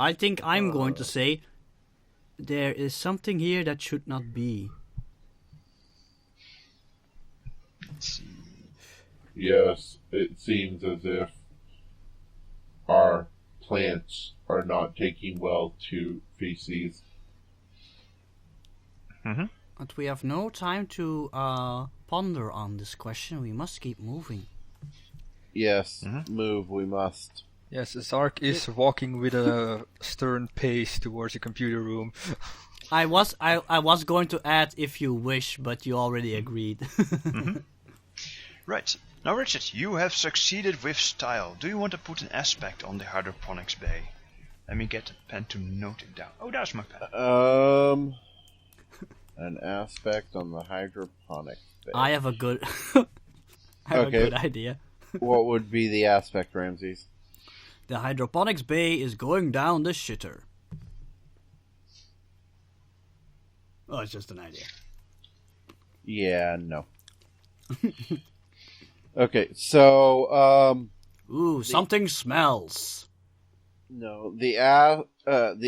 I think I'm going to say there is something here that should not be. Let's see. Yes, it seems as if our plants are not taking well to feces. Mm-hmm. But we have no time to ponder on this question. We must keep moving. Yes, move, we must. Yes, Zark is walking with a stern pace towards the computer room. I was going to add if you wish, but you already agreed. Right. Now, Richard, you have succeeded with style. Do you want to put an aspect on the hydroponics bay? Let me get a pen to note it down. Oh, there's my pen. An aspect on the hydroponics bay. I have a good, a good idea. What would be the aspect, Ramses? The hydroponics bay is going down the shitter. Oh, it's just an idea. Yeah, no. Okay, so Ooh, something smells. No, the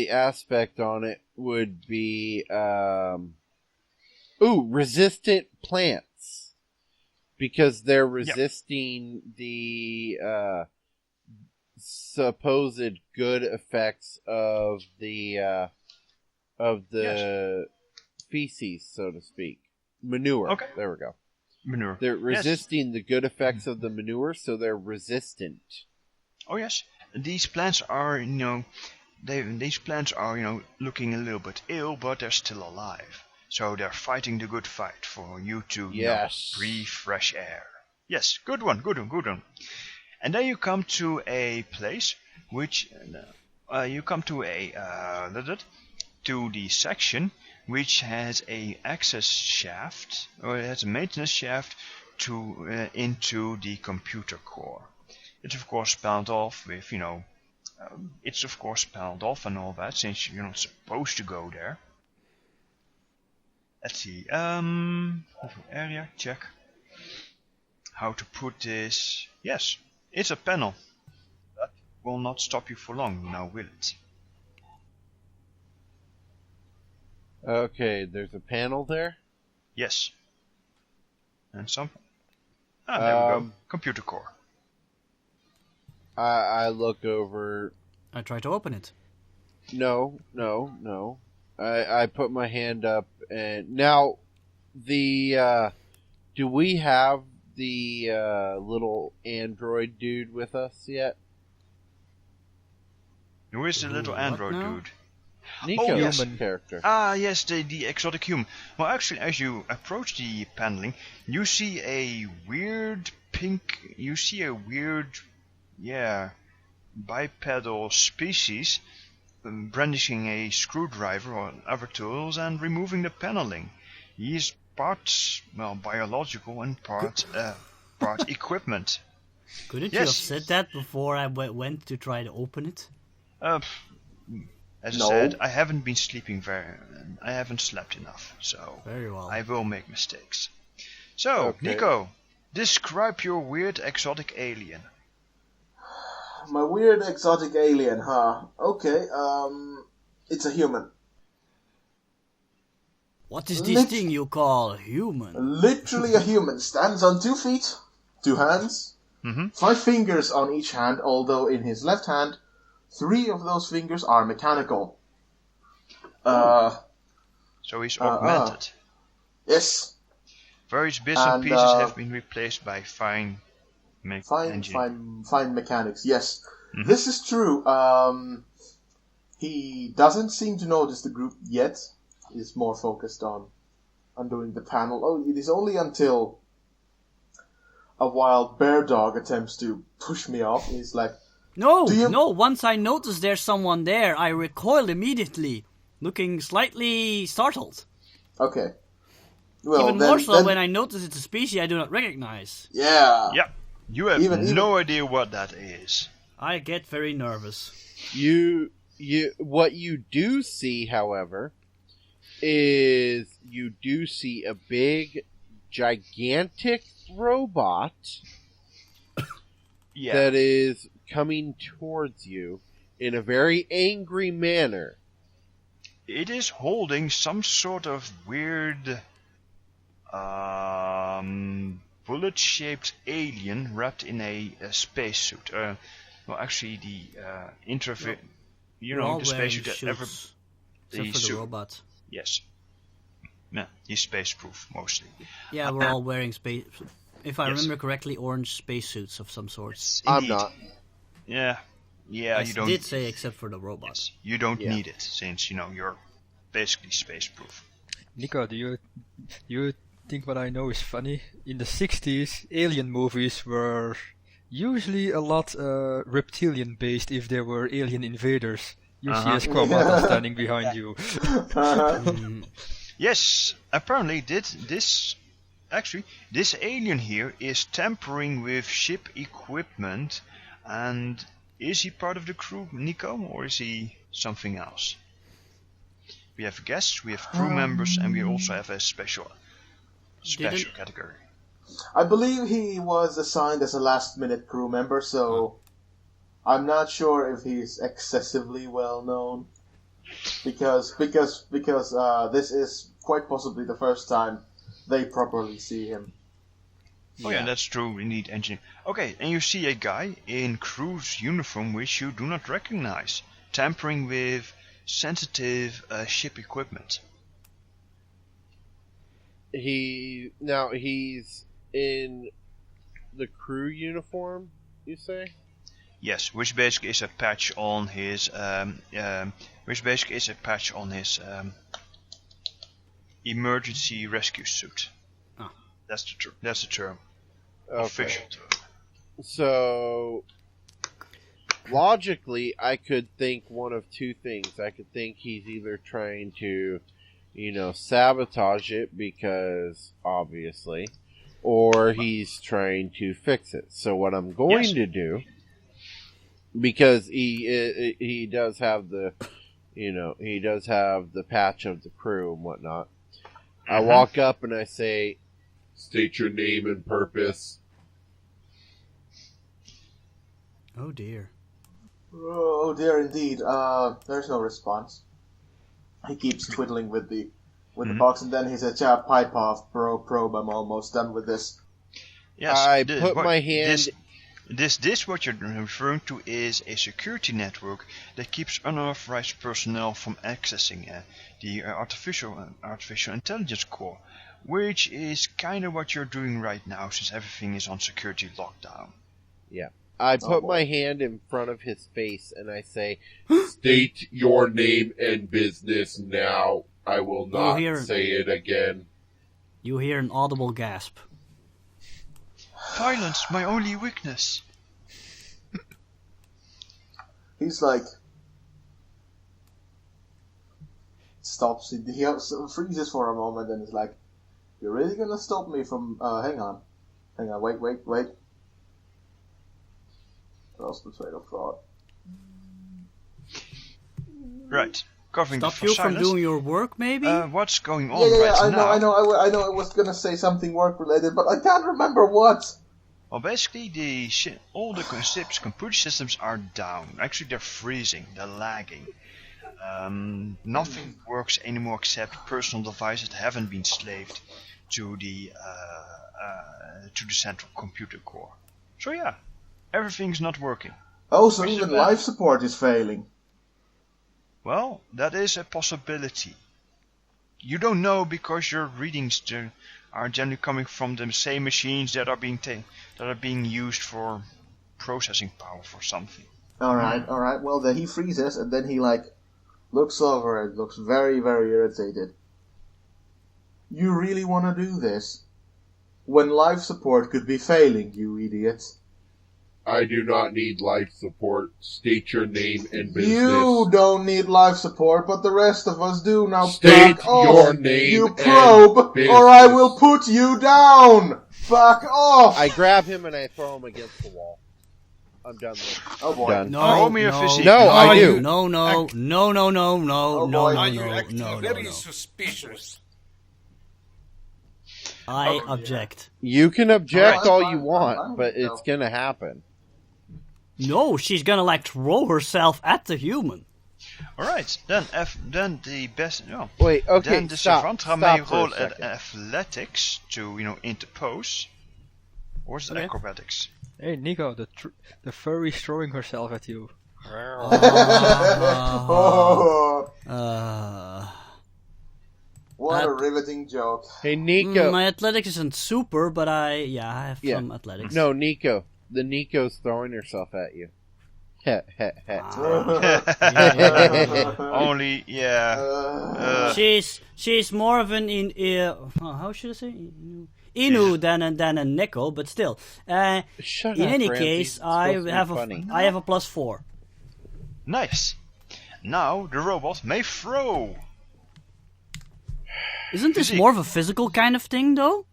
aspect on it would be resistant plants, because they're resisting the supposed good effects of the feces, so to speak, manure. Okay, there we go. Manure. They're resisting the good effects of the manure, so they're resistant. Oh yes, these plants are, these plants are, looking a little bit ill, but they're still alive. So they're fighting the good fight for you to breathe fresh air. Yes, good one. And then you come to a place which you come to to the section which has a access shaft, or it has a maintenance shaft to into the computer core. It's of course paneled off with, it's of course paneled off and all that, since you're not supposed to go there. Let's see, area, check. How to put this? Yes, it's a panel. That will not stop you for long, now will it? Okay, there's a panel there? Yes. And some... there we go. Computer core. I look over... I try to open it. No. I put my hand up and... Now, do we have the little android dude with us yet? Who is the little android dude? Nico, yes. Character. Ah, yes, the exotic human. Well, actually, as you approach the paneling, you see a weird bipedal species brandishing a screwdriver or other tools and removing the paneling. He is part, biological and part equipment. Couldn't you have said that before I went to try to open it? As I said, I haven't been sleeping I haven't slept enough, so very well. I will make mistakes. So, Nico, describe your weird exotic alien. My weird exotic alien, huh? Okay, it's a human. What is this thing you call human? Literally a human. Stands on 2 feet, 2 hands, 5 fingers on each hand, although in his left hand, 3 of those fingers are mechanical. So he's augmented. Yes. Various bits and pieces have been replaced by fine mechanics, yes. This is true. He doesn't seem to notice the group yet. He's more focused on doing the panel. Oh, it is only until a wild bear dog attempts to push me off. He's like, No, once I notice there's someone there, I recoil immediately, looking slightly startled. Okay. Well, even more so when I notice it's a species I do not recognize. Yeah. Yeah. You have no idea what that is. I get very nervous. What you do see, however, is you do see a big, gigantic robot that is coming towards you, in a very angry manner. It is holding some sort of weird bullet-shaped alien wrapped in a spacesuit. Well, actually, the all the wearing spacesuit that suits, except for the robot. Yes. Yeah, he's space-proof mostly. Yeah, we're all wearing space. If I Yes. remember correctly, orange spacesuits of some sort. I'm Indeed. not. Yeah, Yes, you don't. did say except for the robot. Yes, you don't Yeah. need it since you're basically space-proof. Nico, do you think what I know is funny? In the 60s, alien movies were usually a lot reptilian based if there were alien invaders. You see a squamata standing behind you. Yes, apparently this alien here is tampering with ship equipment, and is he part of the crew, Nico, or is he something else? We have guests, we have crew members, and we also have a special category. I believe he was assigned as a last-minute crew member, so I'm not sure if he's excessively well known. Because this is quite possibly the first time they properly see him. Oh yeah, that's true. We need engineer. Okay, and you see a guy in crew's uniform which you do not recognize, tampering with sensitive ship equipment. He's in the crew uniform, you say? Yes, which basically is a patch on his emergency rescue suit. Ah. That's the term. Okay. Official term. So, logically, I could think one of two things. I could think he's either trying to, sabotage it because, obviously, or he's trying to fix it. So what I'm going to do, because he does have the, he does have the patch of the crew and whatnot. I walk up and I say, "State your name and purpose." Oh dear. Oh dear, indeed. There's no response. He keeps twiddling with the box, and then he says, "Pipe off, probe. I'm almost done with this." Yes, I put my hand. This what you're referring to is a security network that keeps unauthorized personnel from accessing the artificial intelligence core, which is kind of what you're doing right now since everything is on security lockdown. Yeah. I put my hand in front of his face and I say, "State your name and business now. I will not say it again." You hear an audible gasp. Violence, my only weakness. He's like, stops. He freezes for a moment and is like, "You're really gonna stop me from? Hang on, wait. Lost the train of thought." Right. Covering Stop for you silence. from doing your work, maybe? What's going on now? I know. I know. I was gonna say something work related, but I can't remember what. Well, basically, all the ship's computer systems are down. Actually, they're freezing. They're lagging. Nothing works anymore except personal devices that haven't been slaved to the central computer core. So yeah, everything's not working. Oh, so even life support is failing. Well, that is a possibility. You don't know because your readings are generally coming from the same machines that are being used for processing power for something. All right. Well, then he freezes and then he looks over it, looks very, very irritated. "You really want to do this? When life support could be failing, you idiot." "I do not need life support. State your name and business." "You don't need life support, but the rest of us do. Now State fuck off, your name you and probe, business. or I will put you down! Fuck off!" I grab him and I throw him against the wall. I'm done with it. Oh boy. Done. Roll me a physique. No, I do. No. boy. You're acting very suspicious. I object. You can object I'm all fine, you want, I'm but fine. it's gonna happen. No, she's gonna like throw herself at the human. Alright, then the best. No. Wait, okay. Then the Stop Savantra may for roll a at second. athletics to interpose. Or is it Okay. acrobatics? Hey, Nico, the furry's throwing herself at you. What a riveting joke. Hey, Nico. My athletics isn't super, but I have some athletics. No, Nico. The Nico's throwing herself at you. Only, yeah. She's more of an how should I say Inu than a nickel, but still. Shut in up, any Ramsey. case, It's I supposed to be have funny. I have a +4. Nice. Now the robot may throw. Isn't this Physique. more of a physical kind of thing, though?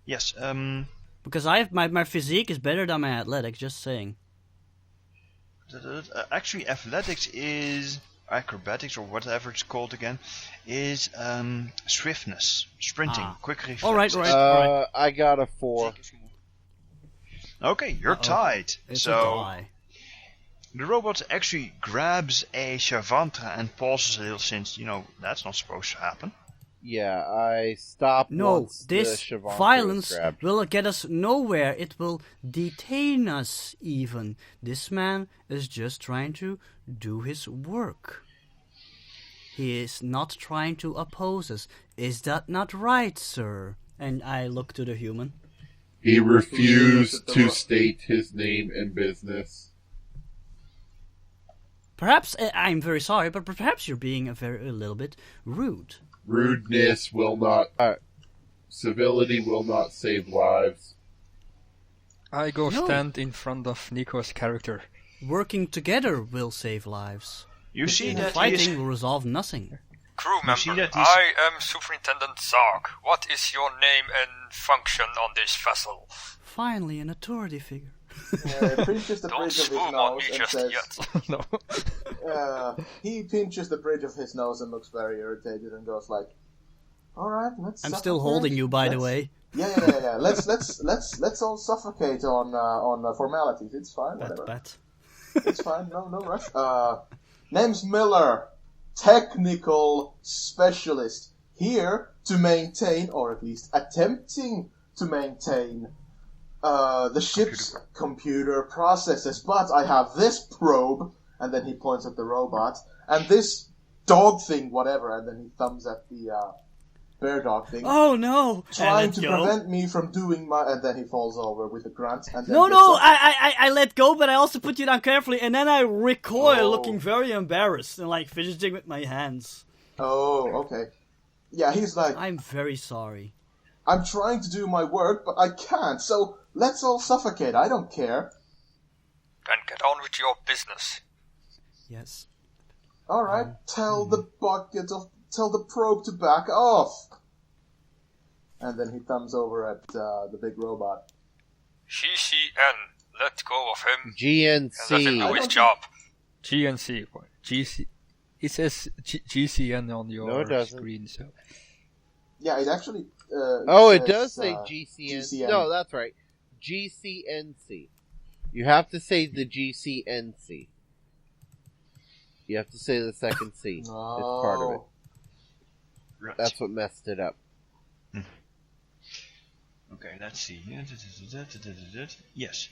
Yes. Because I have my physique is better than my athletics. Just saying. Actually, athletics is acrobatics or whatever it's called again. Is swiftness, sprinting, quick reflexes. All right. I got a 4. Okay, you're tied. It's a So tie. the robot actually grabs a Shavantra and pauses a little, since that's not supposed to happen. Yeah, I stopped No, once this the Shavantra violence was grabbed. will get us nowhere. It will detain us even. This man is just trying to do his work. He is not trying to oppose us. Is that not right, sir? And I look to the human. He refused to state his name and business. Perhaps, I'm very sorry, but perhaps you're being a little bit rude. Rudeness will not... civility will not save lives. I go No. stand in front of Nico's character. Working together will save lives. You see that he Fighting is, will resolve nothing. Crew You see member, that he's- I am Superintendent Zark. What is your name and function on this vessel? Finally, an authority figure. Pinches the Don't bridge of his swoon on nose me and just says, yet. No. he pinches the bridge of his nose and looks very irritated and goes like, "All right, let's." I'm still suffocate. holding you, by the Let's- way. Yeah. Let's all suffocate on formalities. It's fine, whatever. Bet. It's fine. No rush. Name's Miller, technical specialist, here to maintain, or at least attempting to maintain, the ship's computer processes. But I have this probe, and then he points at the robot, and this dog thing, whatever, and then he thumbs at the bear dog thing. Oh no! Trying let to go. prevent me from doing my, and then he falls over with a grunt. And then No, gets no! up. I let go, but I also put you down carefully, and then I recoil, Oh. looking very embarrassed and like fidgeting with my hands. Oh, okay. Yeah, he's like, I'm very sorry. I'm trying to do my work, but I can't. So let's all suffocate. I don't care. Then get on with your business. Yes. All right. Tell the probe to back off. And then he thumbs over at the big robot. GCN, let go of him and let him do GNC. his job. GNC. GC. It says GCN on your No, it doesn't. screen, so. Yeah, it actually. Oh, it says, does say GCN. GCN. No, that's right. GCNC. You have to say the GCNC. You have to say the second C. It's part of it. Right. That's what messed it up. Okay, let's see. Yes.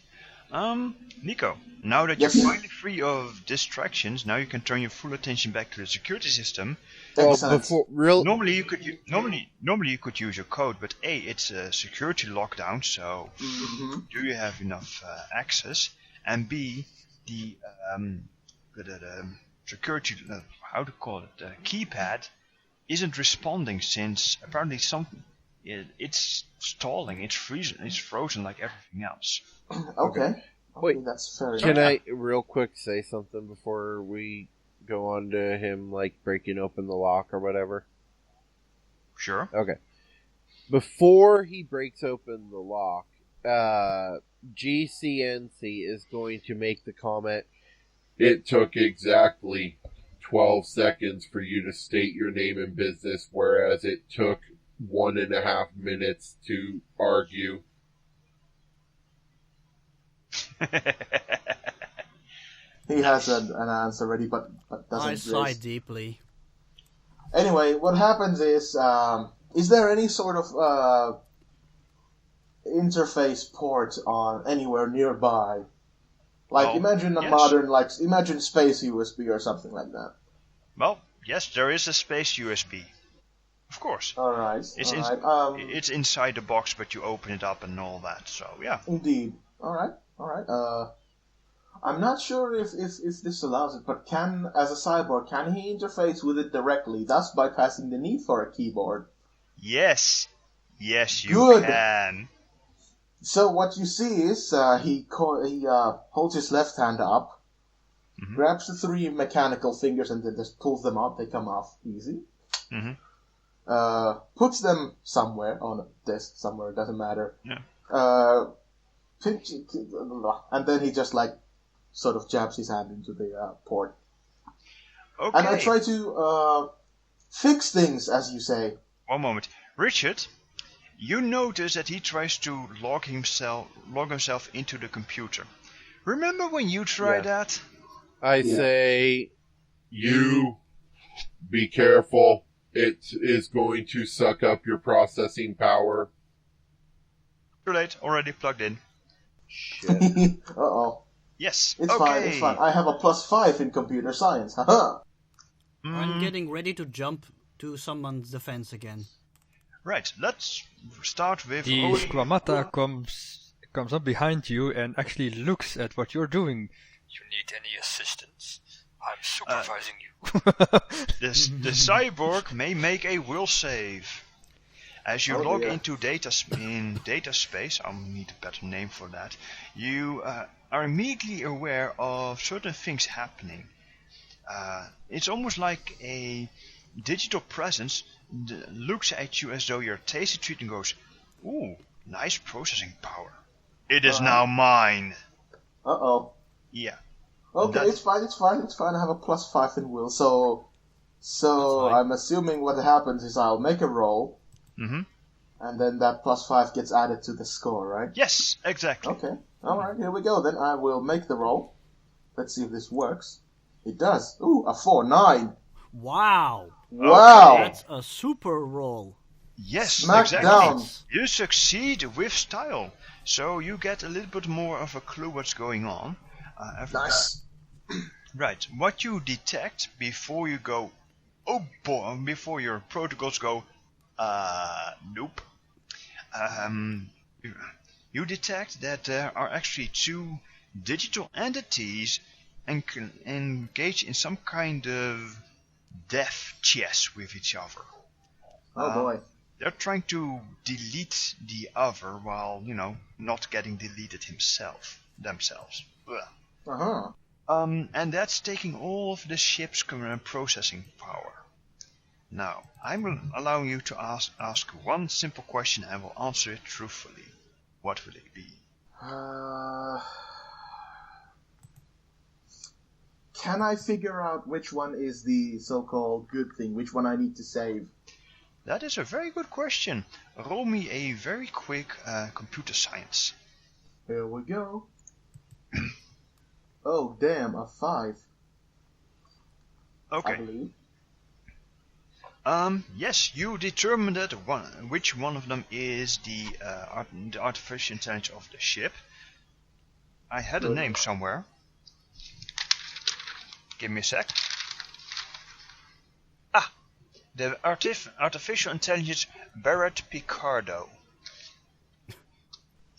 Nico, now that Yes. you're finally free of distractions, now you can turn your full attention back to the security system. Well, Excellent. before real. Normally you could normally you could use your code, but A, it's a security lockdown, so do you have enough access? And B, the security how to call it keypad isn't responding, since apparently it's stalling, it's frozen like everything else. Okay. Wait, that's fair enough. Can I real quick say something before we go on to him like breaking open the lock or whatever? Sure. Okay. Before he breaks open the lock, GCNC is going to make the comment. It took exactly 12 seconds for you to state your name and business, whereas it took 1.5 minutes to argue. He has an answer ready, but doesn't I sigh raise. deeply. Anyway, what happens is there any sort of interface port on anywhere nearby? Like, imagine a modern, imagine space USB or something like that. Well, yes, there is a space USB. Of course. Alright. It's inside the box, but you open it up and all that, so yeah. Indeed. Alright. I'm not sure if this allows it, but as a cyborg, can he interface with it directly, thus bypassing the need for a keyboard? Yes, you can. So what you see is he holds his left hand up, grabs the 3 mechanical fingers and then just pulls them out. They come off easy. Puts them somewhere on a desk, somewhere, it doesn't matter. Yeah. And then he just sort of jabs his hand into the port. Okay. And I try to fix things, as you say. One moment. Richard, you notice that he tries to log himself into the computer. Remember when you tried that? I say... You be careful. It is going to suck up your processing power. Too late. Already plugged in. Shit. Uh-oh. Yes. It's fine. I have a +5 in computer science. Haha. I'm getting ready to jump to someone's defense again. Right. Let's start with... The Squamata comes up behind you and actually looks at what you're doing. You need any assistance? I'm supervising you. The cyborg may make a will save. As you log into data space, I'll need a better name for that, you are immediately aware of certain things happening. It's almost like a digital presence looks at you as though you're tasty treat and goes, "Ooh, nice processing power. It is now mine." Uh-oh. Yeah. Okay, it's fine. I have a +5 in will, so I'm assuming what happens is I'll make a roll, and then that +5 gets added to the score, right? Yes, exactly. Okay, alright, here we go then. I will make the roll. Let's see if this works. It does. Ooh, a 4, 9. Wow! Wow! That's a super roll. Yes, Smack exactly. down. You succeed with style, so you get a little bit more of a clue what's going on. Nice. Right, what you detect before you go, oh boy, before your protocols go, nope. You detect that there are actually 2 digital entities engaged in some kind of death chess with each other. Oh boy. They're trying to delete the other while, not getting deleted themselves. Ugh. Uh-huh. And that's taking all of the ship's processing power. Now, I'm allowing you to ask one simple question and I will answer it truthfully. What would it be? Can I figure out which one is the so-called good thing, which one I need to save? That is a very good question. Roll me a very quick computer science. Here we go. Oh, damn, a 5. Okay. I believe. Yes, you determine that which one of them is the artificial intelligence of the ship. I had a name somewhere. Give me a sec. The artificial intelligence Barrett Picardo.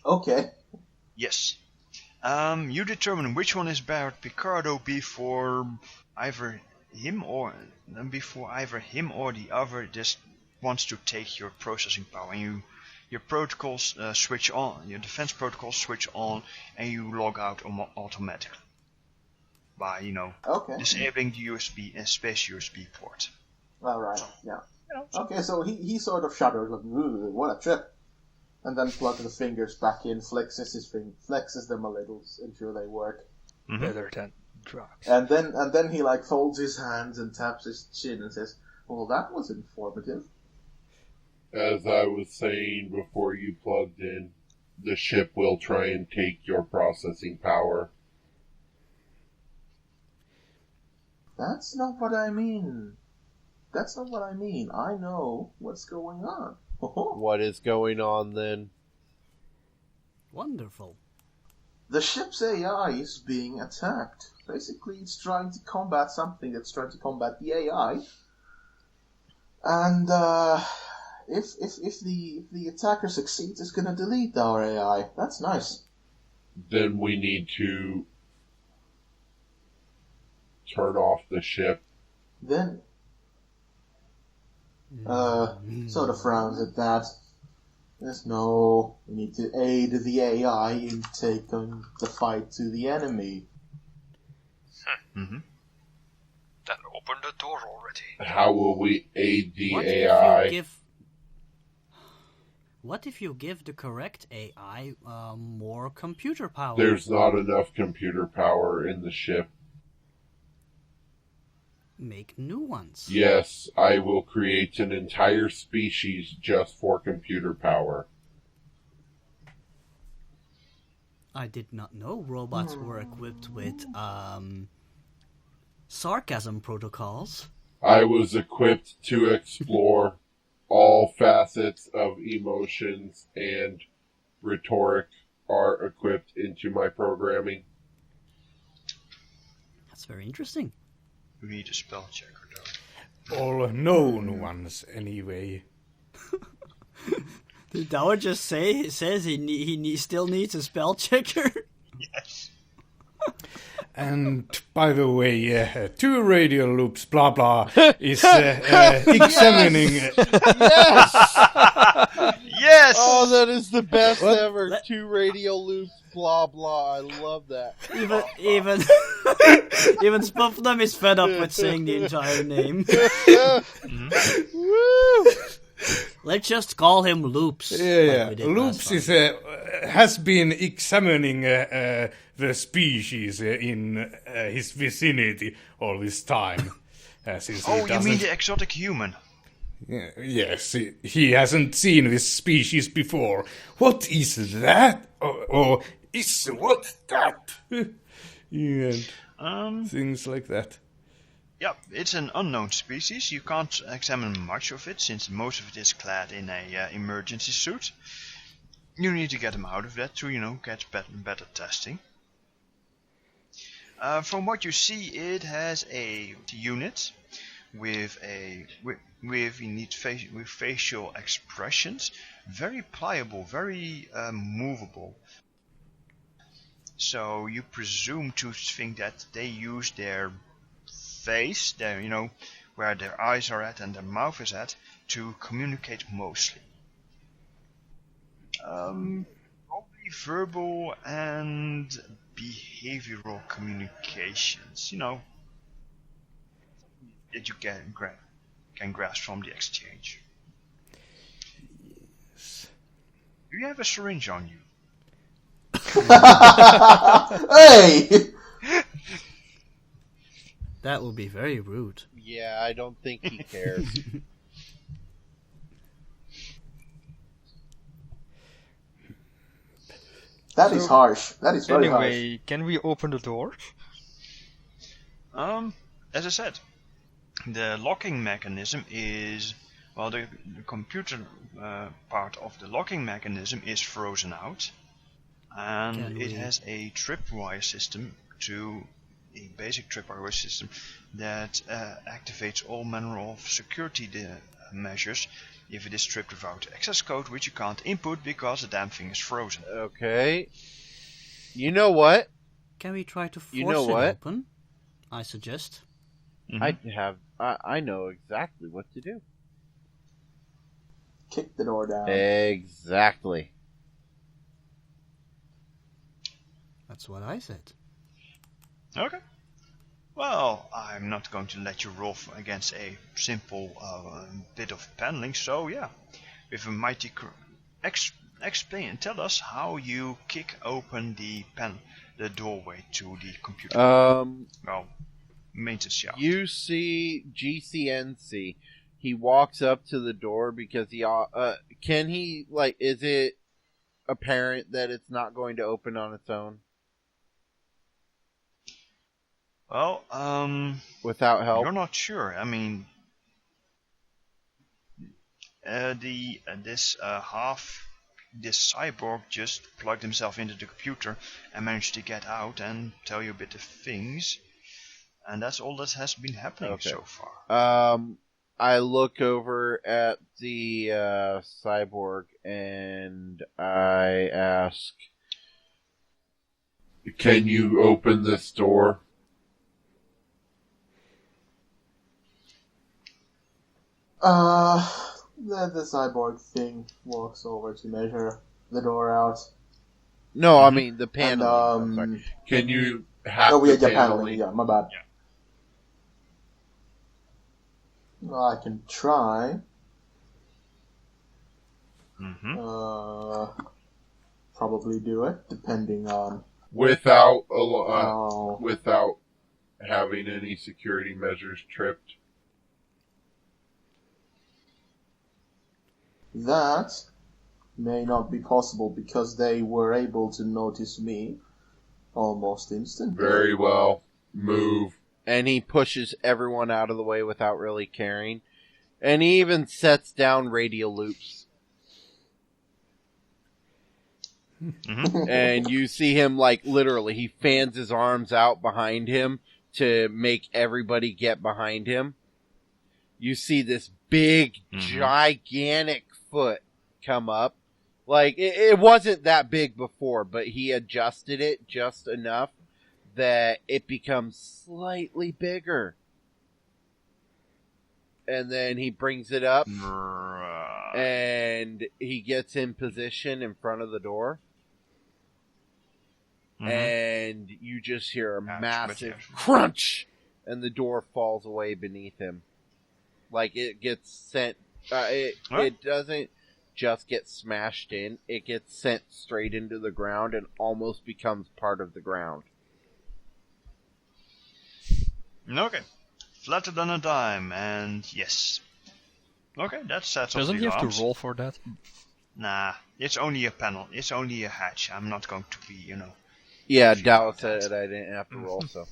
Okay. Yes. You determine which one is Barrett Picardo before either him or the other just wants to take your processing power, and your protocols switch on, your defense protocols switch on, and you log out automatically by disabling the space USB port. Alright, yeah. Okay, so he sort of shudders, like, ooh, what a trip. And then plugs the fingers back in, flexes them a little, ensure they work. Better than drugs. And then he folds his hands and taps his chin and says, "Well, that was informative." As I was saying before you plugged in, the ship will try and take your processing power. That's not what I mean. That's not what I mean. I know what's going on. What is going on then? Wonderful. The ship's AI is being attacked. Basically, it's trying to combat something that's trying to combat the AI. And if the attacker succeeds, it's going to delete our AI. That's nice. Then we need to turn off the ship. Then sort of frowns at that. Yes, no, we need to aid the AI in taking the fight to the enemy. Mm-hmm. Then open the door already. How will we aid the What AI? What if you give the correct AI more computer power? There's not enough computer power in the ship. Make new ones. Yes, I will create an entire species just for computer power. I did not know robots were equipped with sarcasm protocols. I was equipped to explore all facets of emotions, and rhetoric are equipped into my programming. That's very interesting. You need a spell checker, though. All known ones, anyway. The Dower just says he still needs a spell checker. Yes. And by the way, 2 radio loops, blah blah, is examining. Yes! Yes! Oh, that is the best What? ever. 2 radio loops, blah blah. I love that. Even Spuffnum is fed up with saying the entire name. Woo! Let's just call him Loops. Yeah, like we did Loops last time. has been examining the species in his vicinity all this time. Since he Oh, you mean doesn't- the exotic human? Yes, he hasn't seen this species before. What is that? Or is what that? And things like that. Yeah, it's an unknown species. You can't examine much of it since most of it is clad in a emergency suit. You need to get them out of that to, get better testing. From what you see, it has a unit with facial expressions, very pliable, very movable. So you presume to think that they use their face, where their eyes are at and their mouth is at, to communicate mostly. Probably verbal and behavioral communications, that you can grasp from the exchange. Yes. Do you have a syringe on you? Hey! That would be very rude. Yeah, I don't think he cares. That is harsh. That is very harsh. Anyway, can we open the door? As I said, the locking mechanism is, the computer part of the locking mechanism is frozen out, and it has a tripwire system a basic tripwire system that activates all manner of security measures if it is tripped without access code, which you can't input because the damn thing is frozen. Okay. You know what? Can we try to force You know it what? open? I suggest. Mm-hmm. I know exactly what to do. Kick the door down. Exactly. That's what I said. Okay. Well, I'm not going to let you roll against a simple bit of paneling, so yeah. With a mighty explain, tell us how you kick open the doorway to the computer. Maintenance shaft. You see GCNC. He walks up to the door because is it apparent that it's not going to open on its own? Well, without help? You're not sure. I mean, this cyborg just plugged himself into the computer and managed to get out and tell you a bit of things, and that's all that has been happening so far. I look over at the cyborg and I ask, "Can you open this door?" The cyborg thing walks over to measure the door out. No, I mean the paneling. And, Can you hack we the had the paneling? paneling. Yeah, my bad. Yeah. Well, I can try. Probably do it, depending on Without how... having any security measures tripped. That may not be possible because they were able to notice me almost instantly. Very well. Move. And he pushes everyone out of the way without really caring. And he even sets down radio loops. And you see him, like, literally, he fans his arms out behind him to make everybody get behind him. You see this big, gigantic foot come up. Like, it wasn't that big before, but he adjusted it just enough that it becomes slightly bigger. And then he brings it up, and he gets in position in front of the door. And you just hear a massive crunch, and the door falls away beneath him. Like, it gets sent... It doesn't just get smashed in. It gets sent straight into the ground and almost becomes part of the ground. Okay. Flatter than a dime, and yes. Okay, that sets off the Doesn't he have alarms. to roll for that? Nah, it's only a panel. It's only a hatch. I'm not going to be, Yeah, Dallas said I didn't have to roll, so...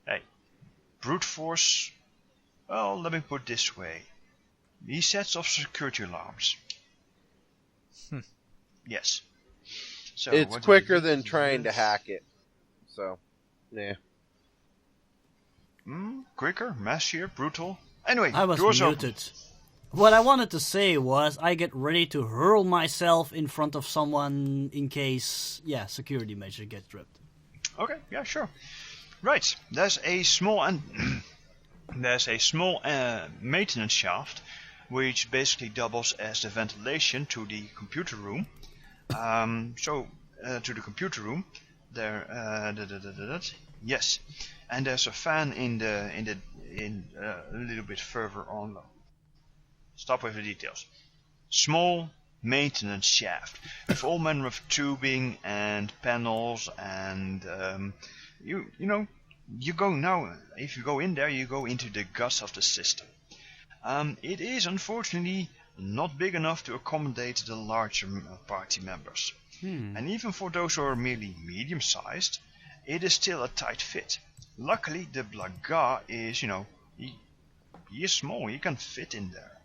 Hey, brute force... Well, let me put it this way. He sets off security alarms. Yes. So it's quicker than trying to hack it. So, yeah. Quicker, messier, brutal. Anyway, I was doors muted. open. What I wanted to say was I get ready to hurl myself in front of someone in case, security measure gets tripped. Okay, yeah, sure. Right, there's a small maintenance shaft, which basically doubles as the ventilation to the computer room. To the computer room, there. Yes, and there's a fan in a little bit further on. Stop with the details. Small maintenance shaft with all manner of tubing and panels, and you go now. If you go in there, you go into the guts of the system. It is unfortunately not big enough to accommodate the larger party members, and even for those who are merely medium-sized, it is still a tight fit. Luckily, the Blaga is, he is small. He can fit in there.